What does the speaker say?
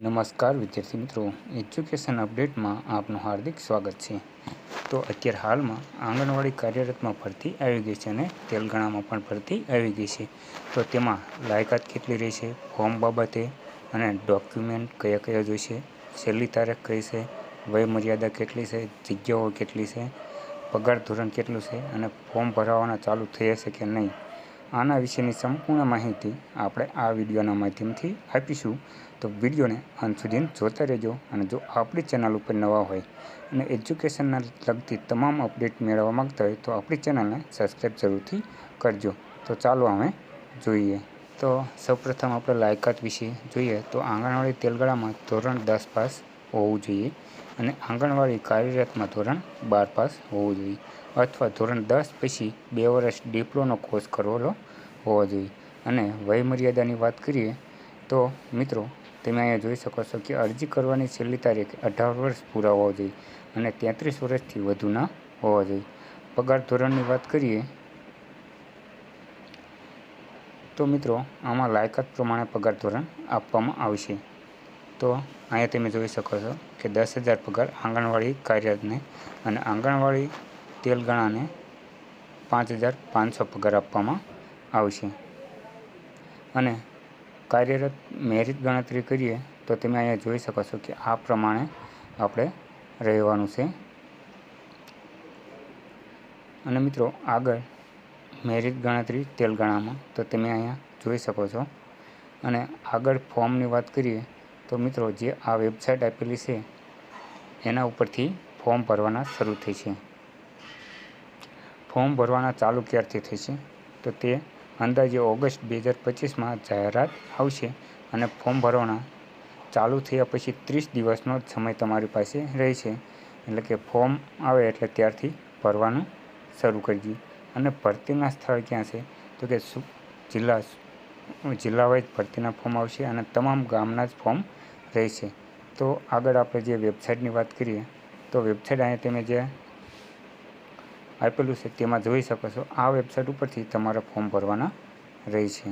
નમસ્કાર વિદ્યાર્થી મિત્રો, એજ્યુકેશન અપડેટમાં આપનું હાર્દિક સ્વાગત છે. તો અત્યારે હાલમાં આંગણવાડી કાર્યરતમાં ભરતી આવી ગઈ છે અને તેલંગાણામાં પણ ભરતી આવી ગઈ છે. તો તેમાં લાયકાત કેટલી રહેશે, ફોર્મ બાબતે અને ડોક્યુમેન્ટ કયા કયા જોઈશે, છેલ્લી તારીખ કઈ છે, વય મર્યાદા કેટલી છે, જગ્યાઓ કેટલી છે, પગાર ધોરણ કેટલું છે અને ફોર્મ ભરાવાના ચાલુ થયા છે કે નહીં, આના વિશેની સંપૂર્ણ માહિતી આપણે આ વિડીયોના માધ્યમથી આપીશું. તો વિડીયોને અંત સુધી જોતા રહેજો અને જો આપણી ચેનલ ઉપર નવા હોય અને એજ્યુકેશનના લગતી તમામ અપડેટ મેળવવા માગતા હોય તો આપણી ચેનલને સબસ્ક્રાઈબ જરૂરથી કરજો. તો ચાલો અમે જોઈએ. તો સૌપ્રથમ આપણે લાયકાત વિશે જોઈએ તો આંગણવાડી તેલંગાણામાં ધોરણ 10 પાસ હોવું જોઈએ અને આંગણવાડી કાર્યરતમાં ધોરણ 12 પાસ હોવું જોઈએ અથવા ધોરણ 10 પછી 2 વર્ષ ડિપ્લોનો કોર્સ કરેલો હોવો જોઈએ. અને વયમર્યાદાની વાત કરીએ તો મિત્રો તમે અહીંયા જોઈ શકો છો કે અરજી કરવાની છેલ્લી તારીખ 18 વર્ષ પૂરા હોવા જોઈએ અને 33 વર્ષથી વધુ ના હોવા જોઈએ. પગાર ધોરણની વાત કરીએ તો મિત્રો આમાં લાયકાત પ્રમાણે પગાર ધોરણ આપવામાં આવશે. તો અહીંયા તમે જોઈ શકો છો કે 10,000 પગાર આંગણવાડી કાર્યરતને અને આંગણવાડી તેલંગાણાને 5,500 પગાર આપવામાં આવશે. અને કાર્યરત મેરિટ ગણતરી કરીએ તો તમે અહીંયા જોઈ શકો છો કે આ પ્રમાણે આપણે રહેવાનું છે. અને મિત્રો આગળ મેરિટ ગણતરી તેલંગાણામાં તો તમે અહીંયા જોઈ શકો છો. અને આગળ ફોર્મની વાત કરીએ તો મિત્રો જે આ વેબસાઇટ આપેલી છે એના ઉપરથી ફોર્મ ભરવાના શરૂ થઈ છે. ફોર્મ ભરવાના ચાલુ ક્યારથી થશે તો તે અંદાજે ઓગસ્ટ 2025માં જાહેરાત આવશે અને ફોર્મ ભરવાના ચાલુ થયા પછી 30 દિવસનો જ સમય તમારી પાસે રહેશે. એટલે કે ફોર્મ આવે એટલે ત્યારથી ભરવાનું શરૂ કરજો. અને ભરતીના સ્થળ ક્યાં છે તો કે જિલ્લા વાઇઝ ભરતીના ફોર્મ આવશે અને તમામ ગામના જ ફોર્મ રહેશે. તો આગળ આપણે જે વેબસાઇટની વાત કરીએ તો વેબસાઇટ અહીંયા તમે જે આપેલું છે તેમાં જોઈ શકો છો. આ વેબસાઇટ ઉપરથી તમારા ફોર્મ ભરવાના રહેશે.